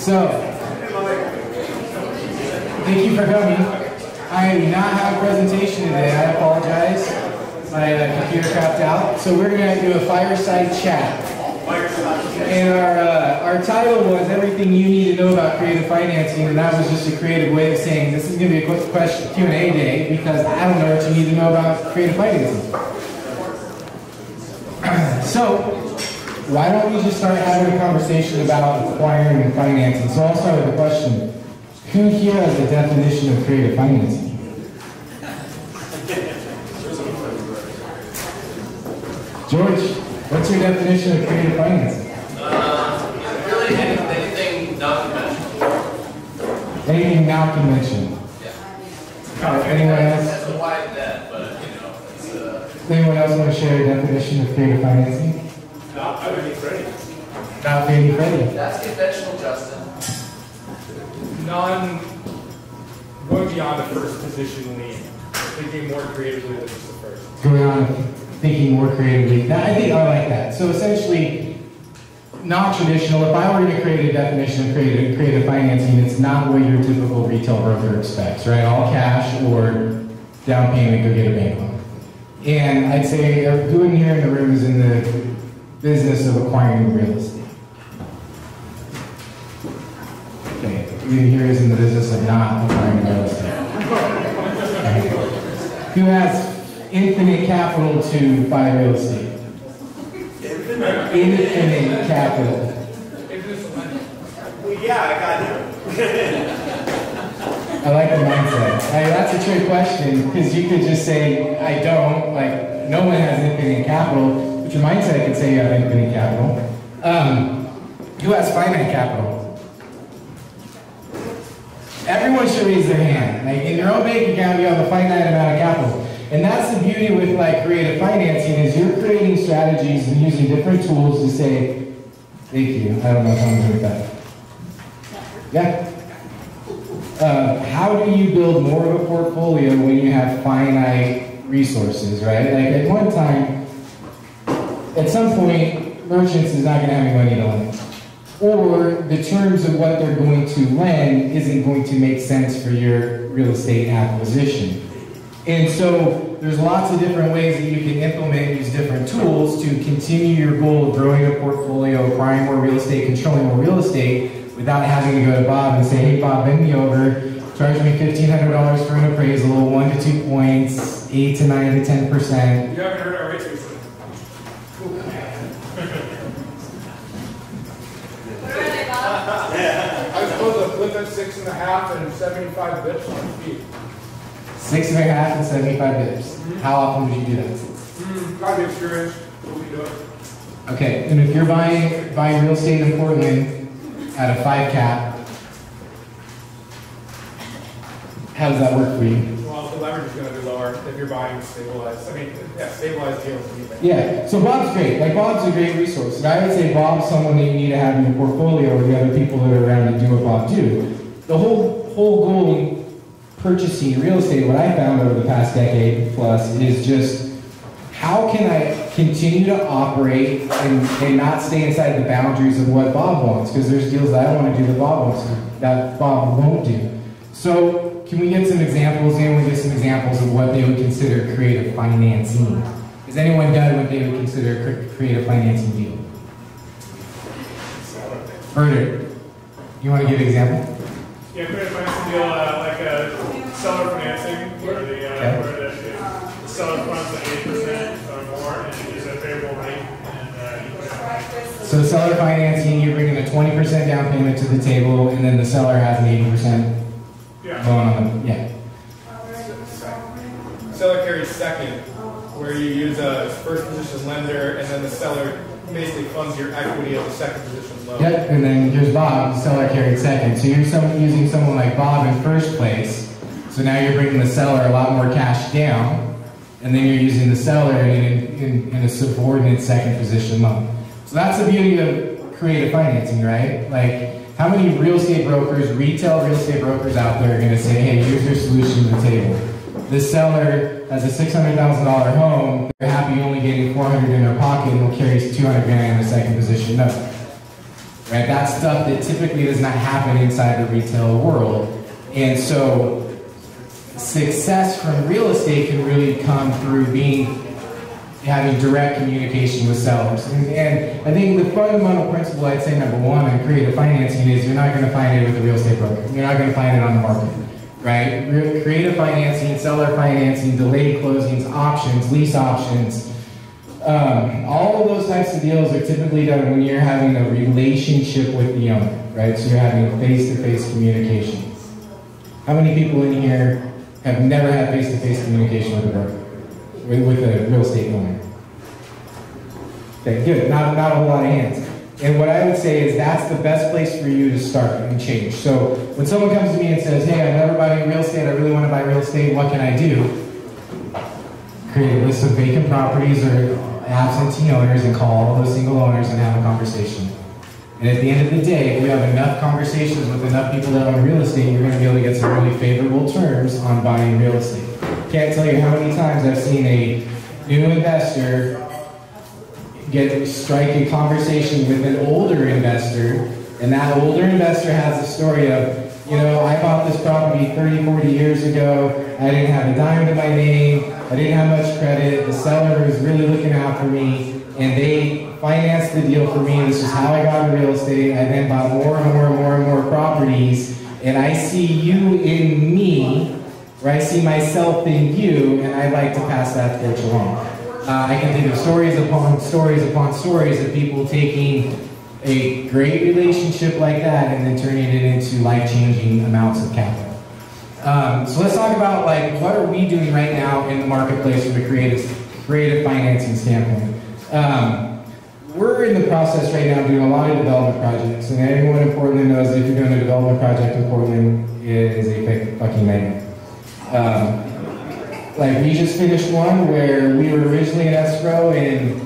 So, thank you for coming. I do not have a presentation today. I apologize. My computer crapped out. So we're going to do a fireside chat. And our title was Everything You Need to Know About Creative Financing, and that was just a creative way of saying this is going to be a quick question Q&A day because I don't know what you need to know about creative financing. So, why don't we just start having a conversation about acquiring financing? So I'll start with a question. Who here has a definition of creative financing? George, what's your definition of creative financing? Really anything non-conventional. Anything non-conventional? Yeah. Anyone else? That's a wide net, but you know, it's Anyone else want to share a definition of creative financing? not Fannie Freddie. Not Fannie Freddie. That's conventional, Justin. Going beyond the first position lien, thinking more creatively than just the first. Going on thinking more creatively. I think I like that. So essentially, non-traditional. If I were to create a definition of creative financing, it's not what your typical retail broker expects, right? All cash or down payment, go get a bank loan. And I'd say who in here in the room is in the business of acquiring real estate? Okay, who in here is in the business of not acquiring real estate? Okay. Who has infinite capital to buy real estate? Infinite capital. Well, yeah, I got it. I like the mindset. That's a trick question because you could just say, I don't. Like, no one has infinite capital, but your mindset could say you have infinite capital. Who has finite capital? Everyone should raise their hand. Like, in your own bank account, you have a finite amount of capital. And that's the beauty with like creative financing is you're creating strategies and using different tools to say, thank you. I don't know if I'm doing that. Yeah. How do you build more of a portfolio when you have finite resources, right? Like at one time, at some point, merchants is not going to have any money to lend. Or the terms of what they're going to lend isn't going to make sense for your real estate acquisition. And so there's lots of different ways that you can implement these different tools to continue your goal of growing a portfolio, acquiring more real estate, controlling more real estate without having to go to Bob and say, hey Bob, bend me over, charge me $1,500 for an appraisal, 1 to 2 points, 8 to 9 to 10%. You haven't heard our rates recently. I was supposed to flip at 6.5 and 75 bits on feet. 6.5 and 75 bips. How often would you do that? Probably experience. What we do. Okay, and if you're buying real estate in Portland at a 5 cap, how does that work for you? Well, the leverage is going to be lower if you're buying stabilized. I mean, yeah, stabilized deals. Yeah, so Bob's great. Like Bob's a great resource. And I would say Bob's someone that you need to have in your portfolio or the other people that are around to do what Bob do. The whole goal in purchasing real estate, what I found over the past decade plus, is just how can I continue to operate and not stay inside the boundaries of what Bob wants? Because there's deals that I want to do that Bob wants to, that Bob won't do. So can we get some examples? Anyone get some examples of what they would consider creative financing? Has anyone done what they would consider a creative financing deal? Further, you want to give an example? Yeah, creative financing deal like a seller financing where the seller funds at 8% or more and you use a favorable rate and you put it on. So seller financing, you're bringing a 20% down payment to the table and then the seller has an 80% loan on them. Yeah. Seller carries second, where you use a first position lender and then the seller basically funds your equity of the second position loan. Yep, and then here's Bob, the seller carried second. So you're using someone like Bob in first place. So now you're bringing the seller a lot more cash down, and then you're using the seller in a subordinate second position loan. So that's the beauty of creative financing, right? Like, how many real estate brokers, retail real estate brokers out there are going to say, hey, here's your solution to the table. The seller has a $600,000 home, they're happy only getting $400 in their pocket and will carry $200 grand in a second position note. right? That's stuff that typically does not happen inside the retail world. And so success from real estate can really come through having direct communication with sellers. And I think the fundamental principle, I'd say number one in creative financing is you're not going to find it with a real estate broker. You're not going to find it on the market, right? Creative financing, seller financing, delayed closings, options, lease options, all of those types of deals are typically done when you're having a relationship with the owner, right? So you're having face-to-face communication. How many people in here have never had face-to-face communication with a broker? With a real estate owner? Okay, good. Not a whole lot of hands. And what I would say is that's the best place for you to start and change. So when someone comes to me and says, hey, I've never bought any real estate, I really want to buy real estate, what can I do? Create a list of vacant properties or absentee owners and call all those single owners and have a conversation. And at the end of the day, if you have enough conversations with enough people that own real estate, you're going to be able to get some really favorable terms on buying real estate. Can't tell you how many times I've seen a new investor strike a conversation with an older investor, and that older investor has a story of, you know, I bought this property 30, 40 years ago, I didn't have a dime to my name, I didn't have much credit, the seller was really looking out for me, and they financed the deal for me, and this is how I got into real estate. I then bought more and more and more and more properties, and I see you in me, or I see myself in you, and I'd like to pass that torch along. I can think of stories upon stories upon stories of people taking a great relationship like that and then turning it into life-changing amounts of capital. So let's talk about, like, what are we doing right now in the marketplace from a creative financing standpoint. We're in the process right now doing a lot of development projects, and everyone in Portland knows that if you're doing a development project in Portland, it is a fucking nightmare. Like, we just finished one where we were originally in escrow in,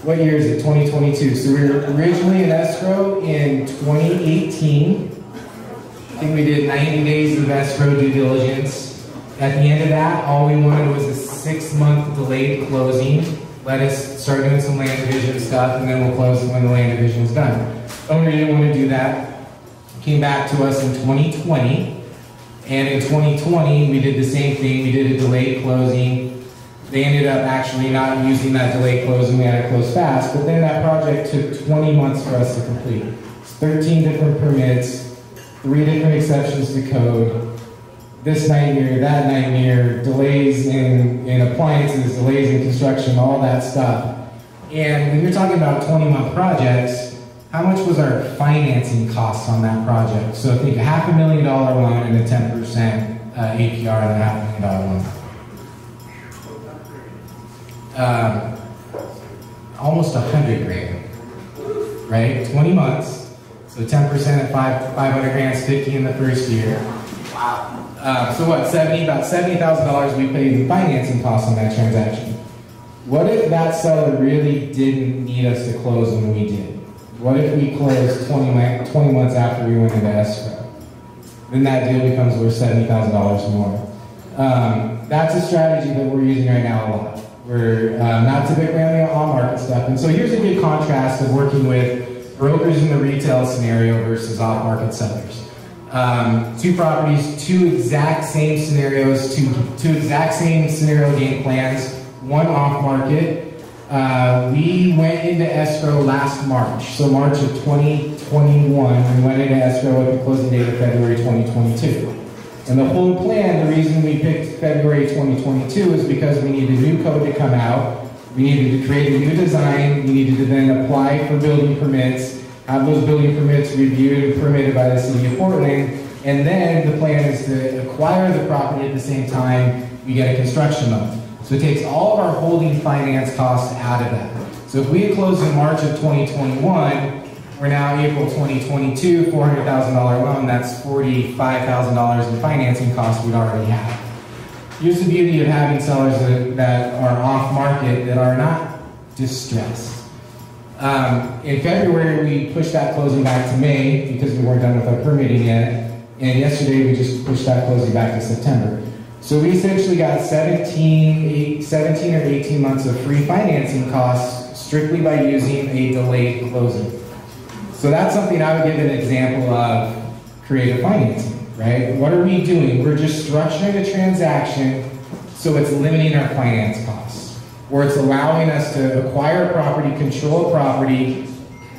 what year is it, 2022. So we were originally in escrow in 2018. I think we did 90 days of escrow due diligence. At the end of that, all we wanted was a 6-month delayed closing. Let us start doing some land division stuff, and then we'll close it when the land division is done. Owner didn't want to do that. Came back to us in 2020. And in 2020, we did the same thing. We did a delayed closing. They ended up actually not using that delayed closing. We had to close fast. But then that project took 20 months for us to complete. It's 13 different permits, 3 different exceptions to code. This nightmare, that nightmare, delays in appliances, delays in construction, all that stuff. And when you're talking about 20-month projects, how much was our financing costs on that project? So think a $500,000 loan and a 10% APR on a $500,000 loan. Almost $100,000, right? 20 months, so 10% at 500 grand is 50 in the first year. Wow. So what? About $70,000 we paid in financing costs on that transaction. What if that seller really didn't need us to close when we did? What if we closed 20 months after we went into escrow? Then that deal becomes worth $70,000 more. That's a strategy that we're using right now a lot. We're not typically on the on-market stuff. And so here's a good contrast of working with brokers in the retail scenario versus off-market sellers. 2 properties, 2 exact same scenarios, two exact same scenario game plans, one off-market. We went into escrow last March, so March of 2021, we went into escrow at the closing date of February 2022. And the whole plan, the reason we picked February 2022 is because we needed a new code to come out, we needed to create a new design, we needed to then apply for building permits, have those building permits reviewed and permitted by the City of Portland, and then the plan is to acquire the property at the same time we get a construction loan. So it takes all of our holding finance costs out of that. So if we had closed in March of 2021, we're now April 2022, $400,000 loan, that's $45,000 in financing costs we'd already have. Here's the beauty of having sellers that are off market that are not distressed. In February, we pushed that closing back to May because we weren't done with our permitting yet. And yesterday, we just pushed that closing back to September. So we essentially got 17 or 18 months of free financing costs strictly by using a delayed closing. So that's something I would give an example of creative financing, right? What are we doing? We're just structuring a transaction so it's limiting our finance costs, or it's allowing us to acquire a property, control a property,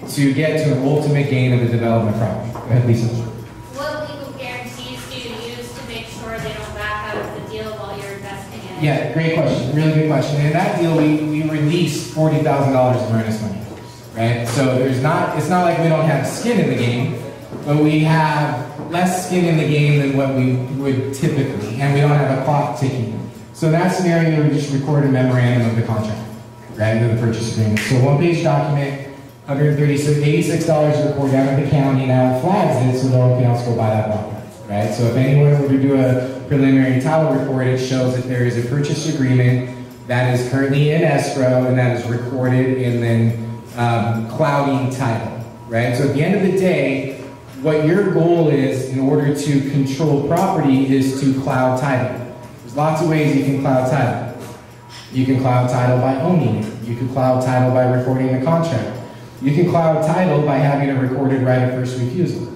to get to an ultimate gain of a development property. Go ahead, Lisa. What legal guarantees do you use to make sure they don't back out of the deal while you're investing in it? Yeah, great question, really good question. In that deal, we released $40,000 of earnest money, right? So it's not like we don't have skin in the game, but we have less skin in the game than what we would typically, and we don't have a clock ticking. So in that scenario, we just record a memorandum of the contract, right, of the purchase agreement. So one-page document, $86 to record down at the county. Now it flags it so no one can also go buy that property, right? So if anyone were to do a preliminary title report, it shows that there is a purchase agreement that is currently in escrow and that is recorded and then clouding title, right? So at the end of the day, what your goal is in order to control property is to cloud title. There's lots of ways you can cloud title. You can cloud title by owning it. You can cloud title by recording the contract. You can cloud title by having a recorded right of first refusal.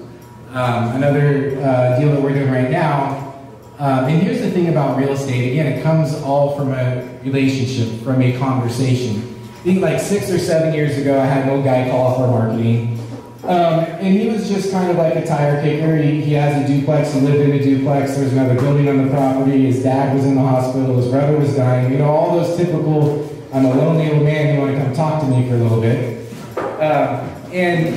Another deal that we're doing right now, and here's the thing about real estate, again, it comes all from a relationship, from a conversation. I think like 6 or 7 years ago, I had an old guy call for marketing, and he was just kind of like a tire kicker. He has a duplex, he lived in a duplex, there's another building on the property, his dad was in the hospital, his brother was dying, you know, all those typical, I'm a lonely old man, you want to come talk to me for a little bit. And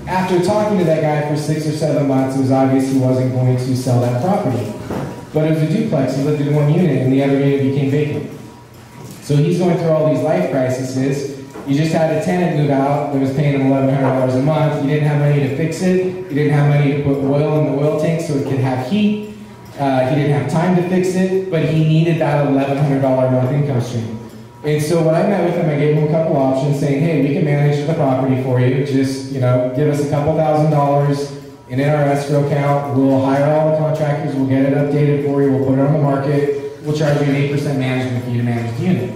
after talking to that guy for 6 or 7 months, it was obvious he wasn't going to sell that property. But it was a duplex, he lived in one unit, and the other unit became vacant. So he's going through all these life crises. He just had a tenant move out that was paying him $1,100 a month. He didn't have money to fix it. He didn't have money to put oil in the oil tank so it could have heat. He didn't have time to fix it, but he needed that $1,100 a month income stream. And so when I met with him, I gave him a couple options saying, hey, we can manage the property for you. Just, you know, give us a couple $1,000 and in our escrow account, we'll hire all the contractors, we'll get it updated for you, we'll put it on the market, we'll charge you an 8% management fee to manage the unit.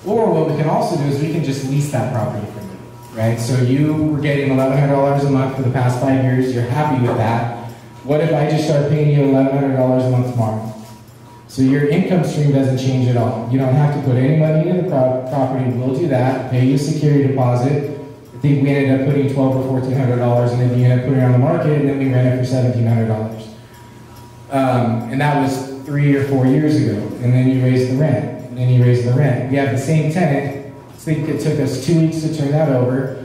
Or what we can also do is we can just lease that property from you, right? So you were getting $1,100 a month for the past 5 years, you're happy with that. What if I just start paying you $1,100 a month tomorrow? So your income stream doesn't change at all. You don't have to put any money into the property. We'll do that, pay you a security deposit. I think we ended up putting $1,200 or $1,400 in the unit, putting it on the market, and then we ran it for $1,700. And that was 3 or 4 years ago. And then you raised the rent, and then you raised the rent. We have the same tenant. I think it took us 2 weeks to turn that over.